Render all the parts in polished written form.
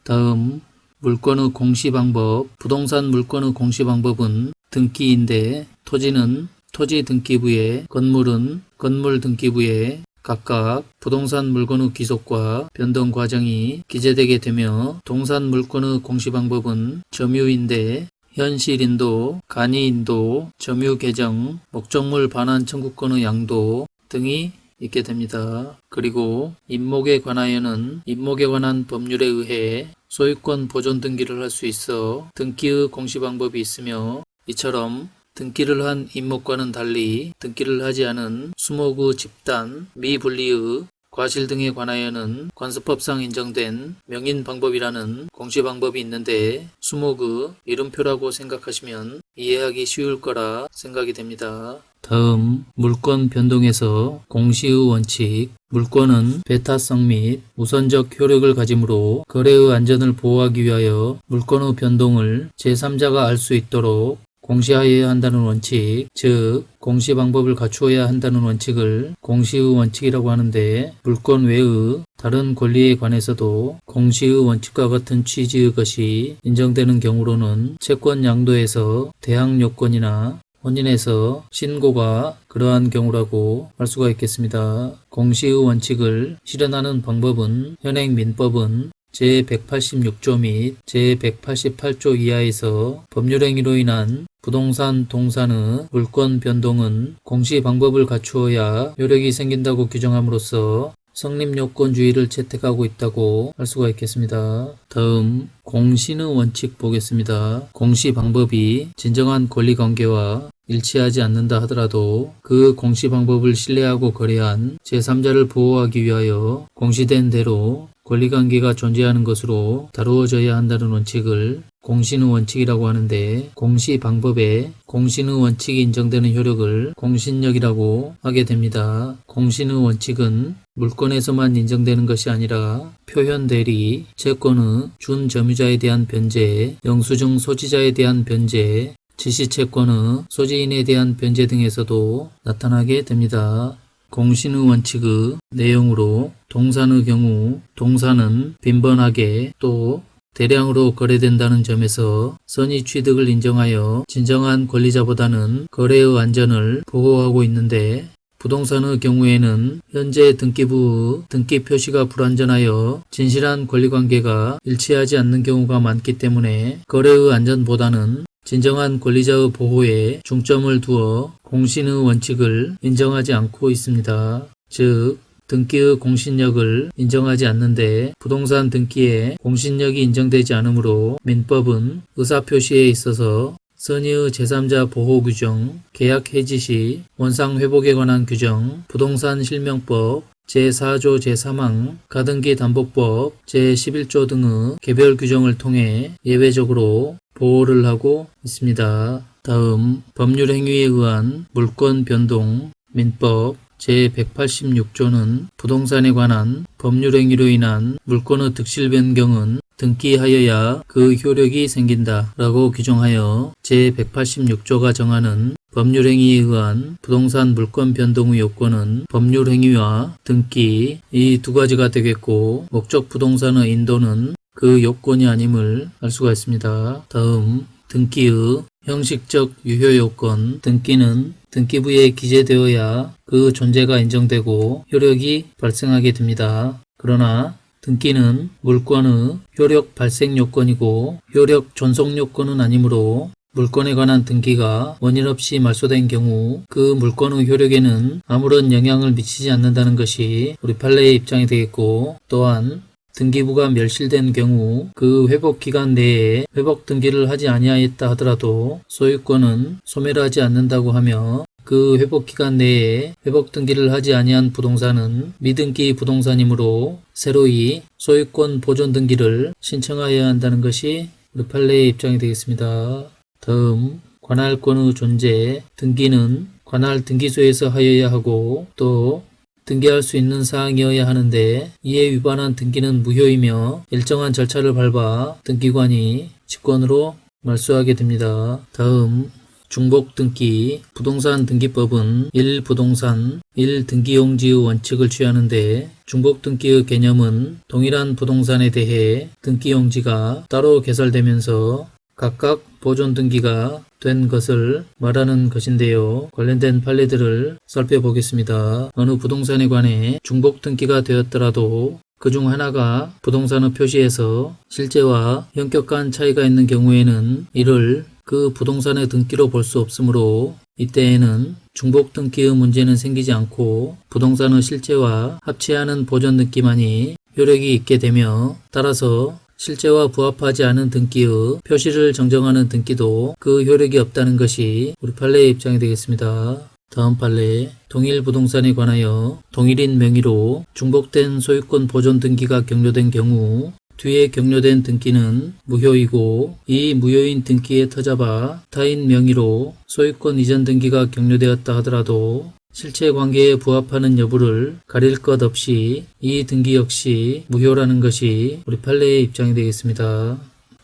다음 물권의 공시방법. 부동산 물권의 공시방법은 등기인데 토지는 토지등기부에, 건물은 건물등기부에 각각 부동산 물건의 귀속과 변동 과정이 기재되게 되며 동산 물권의 공시방법은 점유인데 현실인도, 간이인도, 점유 개정, 목적물 반환 청구권의 양도 등이 있게 됩니다. 그리고 임목에 관하여는 임목에 관한 법률에 의해 소유권 보존 등기를 할 수 있어 등기의 공시방법이 있으며 이처럼 등기를 한 임목과는 달리 등기를 하지 않은 수목의 집단, 미분리의 과실 등에 관하여는 관습법상 인정된 명인 방법이라는 공시 방법이 있는데 수목의 이름표라고 생각하시면 이해하기 쉬울 거라 생각이 됩니다. 다음 물권 변동에서 공시의 원칙. 물권은 배타성 및 우선적 효력을 가지므로 거래의 안전을 보호하기 위하여 물권의 변동을 제3자가 알 수 있도록 공시하여야 한다는 원칙, 즉 공시 방법을 갖추어야 한다는 원칙을 공시의 원칙이라고 하는데 물권 외의 다른 권리에 관해서도 공시의 원칙과 같은 취지의 것이 인정되는 경우로는 채권 양도에서 대항 요건이나 혼인에서 신고가 그러한 경우라고 할 수가 있겠습니다. 공시의 원칙을 실현하는 방법은 현행 민법은 제186조 및 제188조 이하에서 법률행위로 인한 부동산 동산의 물권 변동은 공시 방법을 갖추어야 효력이 생긴다고 규정함으로써 성립요건주의를 채택하고 있다고 할 수가 있겠습니다. 다음 공시의 원칙 보겠습니다. 공시 방법이 진정한 권리관계와 일치하지 않는다 하더라도 그 공시 방법을 신뢰하고 거래한 제3자를 보호하기 위하여 공시된 대로 권리관계가 존재하는 것으로 다루어져야 한다는 원칙을 공시의 원칙이라고 하는데 공시 방법에 공시의 원칙이 인정되는 효력을 공신력이라고 하게 됩니다. 공시의 원칙은 물권에서만 인정되는 것이 아니라 표현 대리, 채권의 준점유자에 대한 변제, 영수증 소지자에 대한 변제, 지시채권의 소지인에 대한 변제 등에서도 나타나게 됩니다. 공시의 원칙의 내용으로 동산의 경우 동산은 빈번하게 또 대량으로 거래된다는 점에서 선의 취득을 인정하여 진정한 권리자보다는 거래의 안전을 보호하고 있는데 부동산의 경우에는 현재 등기부의 등기 표시가 불완전하여 진실한 권리관계가 일치하지 않는 경우가 많기 때문에 거래의 안전보다는 진정한 권리자의 보호에 중점을 두어 공시의 원칙을 인정하지 않고 있습니다. 즉 등기의 공신력을 인정하지 않는데 부동산 등기에 공신력이 인정되지 않으므로 민법은 의사표시에 있어서 선의의 제3자 보호 규정, 계약 해지 시 원상 회복에 관한 규정, 부동산 실명법, 제4조 제3항, 가등기 담보법, 제11조 등의 개별 규정을 통해 예외적으로 보호를 하고 있습니다. 다음 법률 행위에 의한 물권 변동 민법 제186조는 부동산에 관한 법률 행위로 인한 물권의 득실 변경은 등기하여야 그 효력이 생긴다 라고 규정하여 제186조가 정하는 법률 행위에 의한 부동산 물권 변동의 요건은 법률 행위와 등기 이 두 가지가 되겠고 목적 부동산의 인도는 그 요건이 아님을 알 수가 있습니다. 다음 등기의 형식적 유효 요건. 등기는 등기부에 기재되어야 그 존재가 인정되고 효력이 발생하게 됩니다. 그러나 등기는 물권의 효력 발생 요건이고 효력 존속 요건은 아니므로 물권에 관한 등기가 원인 없이 말소된 경우 그 물권의 효력에는 아무런 영향을 미치지 않는다는 것이 우리 판례의 입장이 되겠고 또한 등기부가 멸실된 경우 그 회복기간 내에 회복 등기를 하지 아니하였다 하더라도 소유권은 소멸하지 않는다고 하며 그 회복기간 내에 회복 등기를 하지 아니한 부동산은 미등기 부동산이므로 새로이 소유권 보존 등기를 신청하여야 한다는 것이 우리 판례의 입장이 되겠습니다. 다음 관할권의 존재. 등기는 관할 등기소에서 하여야 하고 또 등기할 수 있는 사항이어야 하는데 이에 위반한 등기는 무효이며 일정한 절차를 밟아 등기관이 직권으로 말소하게 됩니다. 다음 중복등기, 부동산 등기법은 1부동산, 1등기용지의 원칙을 취하는데 중복등기의 개념은 동일한 부동산에 대해 등기용지가 따로 개설되면서 각각 보존등기가 된 것을 말하는 것인데요. 관련된 판례들을 살펴보겠습니다. 어느 부동산에 관해 중복등기가 되었더라도 그중 하나가 부동산의 표시에서 실제와 현격 간 차이가 있는 경우에는 이를 그 부동산의 등기로 볼 수 없으므로 이때에는 중복등기의 문제는 생기지 않고 부동산의 실제와 합치하는 보존등기만이 효력이 있게 되며 따라서 실제와 부합하지 않은 등기의 표시를 정정하는 등기도 그 효력이 없다는 것이 우리 판례의 입장이 되겠습니다. 다음 판례, 동일 부동산에 관하여 동일인 명의로 중복된 소유권 보존 등기가 격려된 경우 뒤에 격려된 등기는 무효이고 이 무효인 등기에 터잡아 타인 명의로 소유권 이전 등기가 격려되었다 하더라도 실체 관계에 부합하는 여부를 가릴 것 없이 이 등기 역시 무효라는 것이 우리 판례의 입장이 되겠습니다.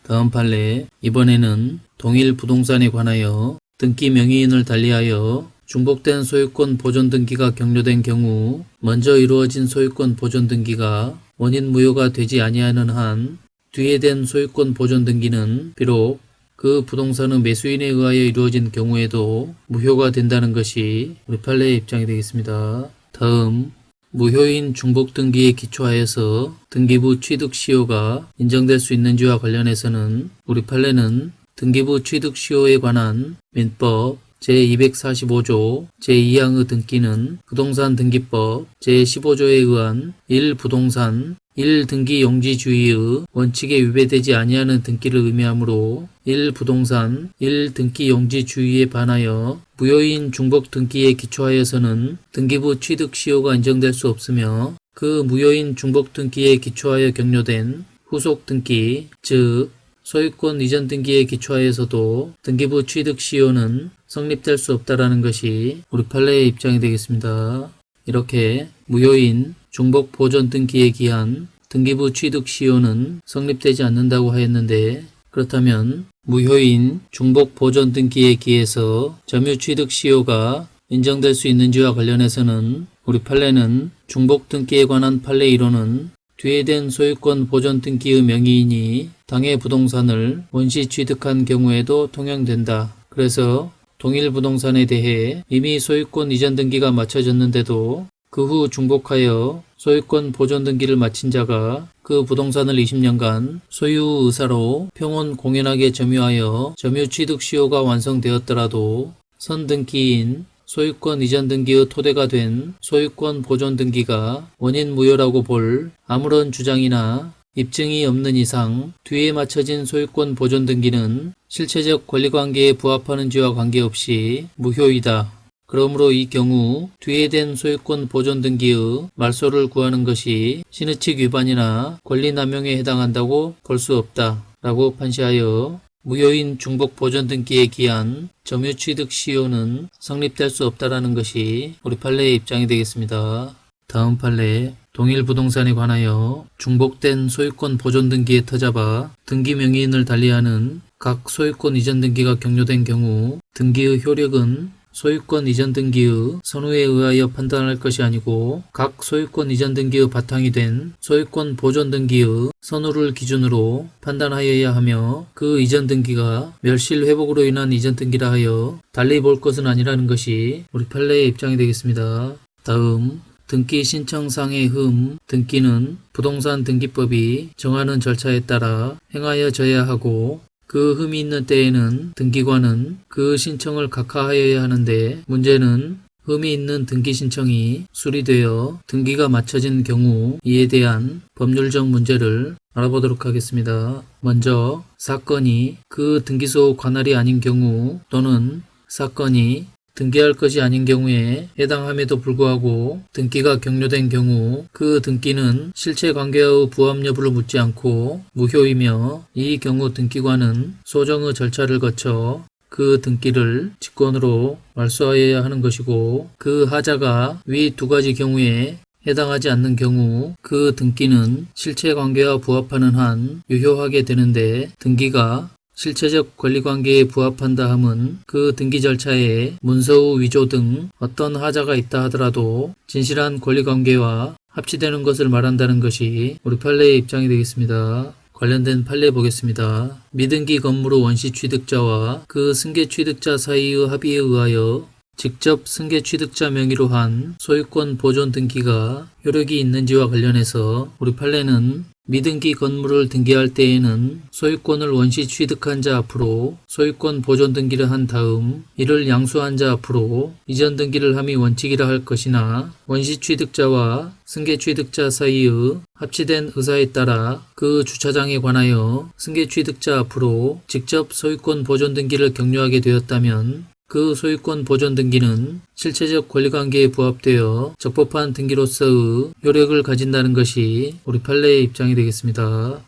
다음 판례, 이번에는 동일 부동산에 관하여 등기 명의인을 달리하여 중복된 소유권 보존 등기가 격려된 경우 먼저 이루어진 소유권 보존 등기가 원인 무효가 되지 아니하는 한 뒤에 된 소유권 보존 등기는 비록 그 부동산의 매수인에 의하여 이루어진 경우에도 무효가 된다는 것이 우리 판례의 입장이 되겠습니다. 다음, 무효인 중복등기에 기초하여서 등기부 취득시효가 인정될 수 있는지와 관련해서는 우리 판례는 등기부 취득시효에 관한 민법 제245조 제2항의 등기는 부동산 등기법 제15조에 의한 1부동산 1등기용지주의의 원칙에 위배되지 아니하는 등기를 의미하므로 1부동산 1등기용지주의에 반하여 무효인 중복등기에 기초하여서는 등기부 취득시효가 인정될 수 없으며 그 무효인 중복등기에 기초하여 격려된 후속등기, 즉 소유권 이전 등기에 기초하여서도 등기부 취득 시효는 성립될 수 없다라는 것이 우리 판례의 입장이 되겠습니다. 이렇게 무효인 중복 보존 등기에 기한 등기부 취득 시효는 성립되지 않는다고 하였는데 그렇다면 무효인 중복 보존 등기에 기해서 점유 취득 시효가 인정될 수 있는지와 관련해서는 우리 판례는 중복 등기에 관한 판례 이론은 뒤에 된 소유권 보존 등기의 명의인이 당해 부동산을 원시 취득한 경우에도 통용된다. 그래서 동일 부동산에 대해 이미 소유권 이전 등기가 마쳐졌는데도 그 후 중복하여 소유권 보존 등기를 마친 자가 그 부동산을 20년간 소유 의사로 평온 공연하게 점유하여 점유 취득 시효가 완성되었더라도 선등기인 소유권 이전 등기의 토대가 된 소유권 보존 등기가 원인 무효라고 볼 아무런 주장이나 입증이 없는 이상 뒤에 마쳐진 소유권 보존 등기는 실체적 권리관계에 부합하는지와 관계없이 무효이다. 그러므로 이 경우 뒤에 된 소유권 보존 등기의 말소를 구하는 것이 신의칙 위반이나 권리남용에 해당한다고 볼 수 없다. 라고 판시하여 무효인 중복 보존 등기에 기한 점유 취득 시효는 성립될 수 없다라는 것이 우리 판례의 입장이 되겠습니다. 다음 판례, 동일 부동산에 관하여 중복된 소유권 보존 등기에 터잡아 등기 명의인을 달리하는 각 소유권 이전 등기가 격려된 경우 등기의 효력은 소유권 이전 등기의 선후에 의하여 판단할 것이 아니고 각 소유권 이전 등기의 바탕이 된 소유권 보존 등기의 선후를 기준으로 판단하여야 하며 그 이전 등기가 멸실 회복으로 인한 이전 등기라 하여 달리 볼 것은 아니라는 것이 우리 판례의 입장이 되겠습니다. 다음, 등기 신청상의 흠, 등기는 부동산 등기법이 정하는 절차에 따라 행하여져야 하고 그 흠이 있는 때에는 등기관은 그 신청을 각하하여야 하는데 문제는 흠이 있는 등기 신청이 수리되어 등기가 마쳐진 경우 이에 대한 법률적 문제를 알아보도록 하겠습니다. 먼저 사건이 그 등기소 관할이 아닌 경우 또는 사건이 등기할 것이 아닌 경우에 해당함에도 불구하고 등기가 격려된 경우 그 등기는 실체관계의 부합 여부를 묻지 않고 무효이며 이 경우 등기관은 소정의 절차를 거쳐 그 등기를 직권으로 말소하여야 하는 것이고 그 하자가 위 두 가지 경우에 해당하지 않는 경우 그 등기는 실체관계와 부합하는 한 유효하게 되는데 등기가 실체적 권리관계에 부합한다 함은 그 등기 절차에 문서의 위조 등 어떤 하자가 있다 하더라도 진실한 권리관계와 합치되는 것을 말한다는 것이 우리 판례의 입장이 되겠습니다. 관련된 판례 보겠습니다. 미등기 건물의 원시 취득자와 그 승계 취득자 사이의 합의에 의하여 직접 승계 취득자 명의로 한 소유권 보존 등기가 효력이 있는지와 관련해서 우리 판례는 미등기 건물을 등기할 때에는 소유권을 원시 취득한 자 앞으로 소유권 보존 등기를 한 다음 이를 양수한 자 앞으로 이전 등기를 함이 원칙이라 할 것이나 원시 취득자와 승계 취득자 사이의 합치된 의사에 따라 그 주차장에 관하여 승계 취득자 앞으로 직접 소유권 보존 등기를 격려하게 되었다면 그 소유권 보존 등기는 실체적 권리관계에 부합되어 적법한 등기로서의 효력을 가진다는 것이 우리 판례의 입장이 되겠습니다.